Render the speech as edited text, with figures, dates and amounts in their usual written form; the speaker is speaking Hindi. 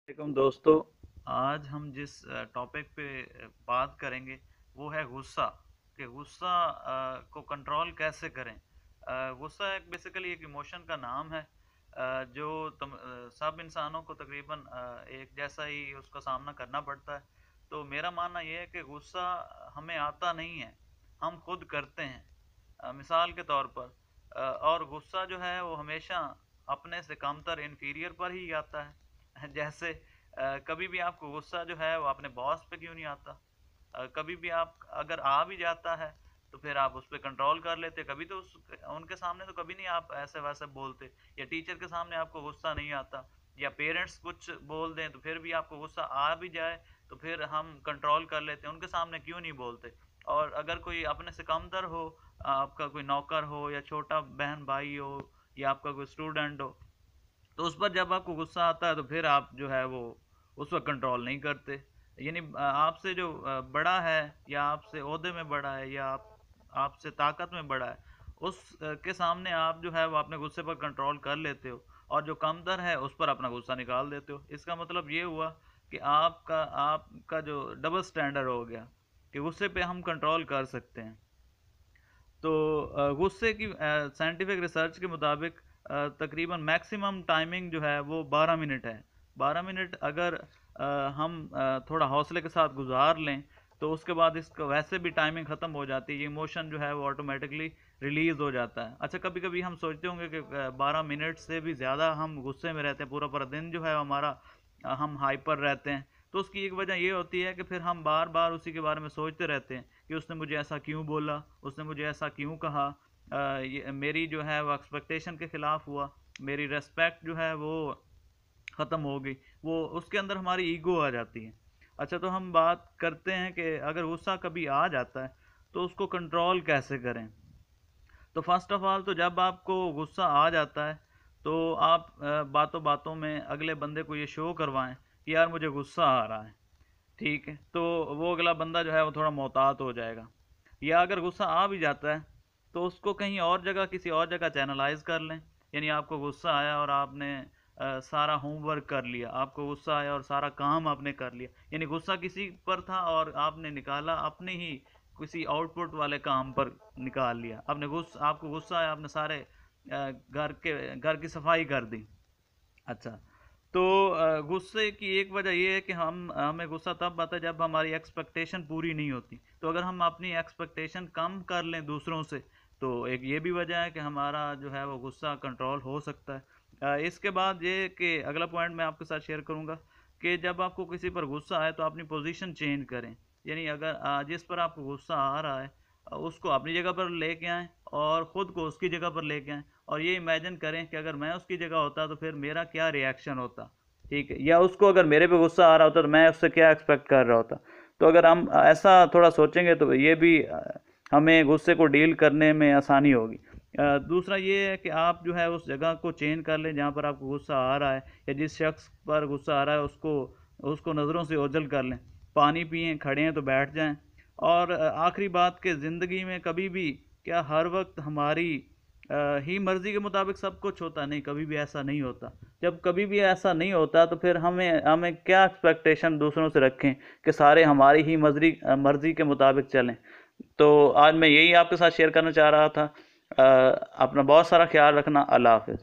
वालेकुम दोस्तों। आज हम जिस टॉपिक पे बात करेंगे वो है गुस्सा। कि गुस्सा को कंट्रोल कैसे करें। गुस्सा एक बेसिकली एक इमोशन का नाम है, जो सब इंसानों को तकरीबन एक जैसा ही उसका सामना करना पड़ता है। तो मेरा मानना यह है कि गुस्सा हमें आता नहीं है, हम खुद करते हैं। मिसाल के तौर पर और गुस्सा जो है वो हमेशा अपने से कमतर इन्फीरियर पर ही आता है। जैसे कभी भी आपको गुस्सा जो है वो अपने बॉस पे क्यों नहीं आता। कभी भी आप अगर आ भी जाता है तो फिर आप उस पर कंट्रोल कर लेते। कभी तो उनके सामने तो कभी नहीं आप ऐसे वैसे बोलते। या टीचर के सामने आपको गुस्सा नहीं आता, या पेरेंट्स कुछ बोल दें तो फिर भी आपको गुस्सा आ भी जाए तो फिर हम कंट्रोल कर लेते हैं, उनके सामने क्यों नहीं बोलते। और अगर कोई अपने से कमतर हो, आपका कोई नौकर हो या छोटा बहन भाई हो या आपका कोई स्टूडेंट हो, तो उस पर जब आपको गुस्सा आता है तो फिर आप जो है वो उस वक्त कंट्रोल नहीं करते। यानी आपसे जो बड़ा है या आपसे ओहदे में बड़ा है या आपसे ताकत में बड़ा है, उस के सामने आप जो है वो अपने गुस्से पर कंट्रोल कर लेते हो, और जो कमतर है उस पर अपना गुस्सा निकाल देते हो। इसका मतलब ये हुआ कि आपका जो डबल स्टैंडर्ड हो गया कि गुस्से पे हम कंट्रोल कर सकते हैं। तो गुस्से की साइंटिफिक रिसर्च के मुताबिक तकरीबन मैक्सिमम टाइमिंग जो है वो 12 मिनट है। 12 मिनट अगर हम थोड़ा हौसले के साथ गुजार लें तो उसके बाद इसका वैसे भी टाइमिंग ख़त्म हो जाती है, ये इमोशन जो है वो ऑटोमेटिकली रिलीज़ हो जाता है। अच्छा, कभी कभी हम सोचते होंगे कि 12 मिनट से भी ज़्यादा हम गुस्से में रहते हैं, पूरा पूरा दिन जो है हमारा हम हाइपर रहते हैं। तो उसकी एक वजह ये होती है कि फिर हम बार बार उसी के बारे में सोचते रहते हैं कि उसने मुझे ऐसा क्यों बोला, उसने मुझे ऐसा क्यों कहा, ये मेरी जो है वो एक्सपेक्टेशन के ख़िलाफ़ हुआ, मेरी रेस्पेक्ट जो है वो ख़त्म हो गई। वो उसके अंदर हमारी ईगो आ जाती है। अच्छा, तो हम बात करते हैं कि अगर गुस्सा कभी आ जाता है तो उसको कंट्रोल कैसे करें। तो फर्स्ट ऑफ ऑल तो जब आपको गुस्सा आ जाता है तो आप बातों बातों में अगले बंदे को ये शो करवाएं कि यार मुझे गुस्सा आ रहा है। ठीक है, तो वो अगला बंदा जो है वो थोड़ा मोहतात हो जाएगा। या अगर गुस्सा आ भी जाता है तो उसको कहीं और जगह, किसी और जगह चैनलाइज कर लें। यानी आपको गुस्सा आया और आपने सारा होमवर्क कर लिया, आपको गुस्सा आया और सारा काम आपने कर लिया, यानी गुस्सा किसी पर था और आपने निकाला अपने ही किसी आउटपुट वाले काम पर निकाल लिया। आपको गुस्सा आया, आपने सारे घर की सफाई कर दी। अच्छा, तो गुस्से की एक वजह ये है कि हमें गुस्सा तब आता है जब हमारी एक्सपेक्टेशन पूरी नहीं होती। तो अगर हम अपनी एक्सपेक्टेशन कम कर लें दूसरों से तो एक ये भी वजह है कि हमारा जो है वो गुस्सा कंट्रोल हो सकता है। इसके बाद ये कि अगला पॉइंट मैं आपके साथ शेयर करूंगा कि जब आपको किसी पर गुस्सा आए तो अपनी पोजीशन चेंज करें। यानी अगर जिस पर आपको गुस्सा आ रहा है उसको अपनी जगह पर लेके आएं और ख़ुद को उसकी जगह पर लेके आएं, और ये इमेजिन करें कि अगर मैं उसकी जगह होता तो फिर मेरा क्या रिएक्शन होता। ठीक है, या उसको अगर मेरे पे गुस्सा आ रहा होता तो मैं उससे क्या एक्सपेक्ट कर रहा होता। तो अगर हम ऐसा थोड़ा सोचेंगे तो ये भी हमें गुस्से को डील करने में आसानी होगी। दूसरा ये है कि आप जो है उस जगह को चेंज कर लें जहाँ पर आपको गुस्सा आ रहा है, या जिस शख्स पर गुस्सा आ रहा है उसको उसको नज़रों से ओझल कर लें। पानी पिएं, खड़े हैं तो बैठ जाएं। और आखिरी बात कि ज़िंदगी में कभी भी क्या हर वक्त हमारी ही मर्जी के मुताबिक सब कुछ होता नहीं, कभी भी ऐसा नहीं होता। जब कभी भी ऐसा नहीं होता तो फिर हमें हमें क्या एक्सपेक्टेशन दूसरों से रखें कि सारे हमारी ही मर्जी के मुताबिक चलें। तो आज मैं यही आपके साथ शेयर करना चाह रहा था। अपना बहुत सारा ख्याल रखना। अल्लाह हाफिज़।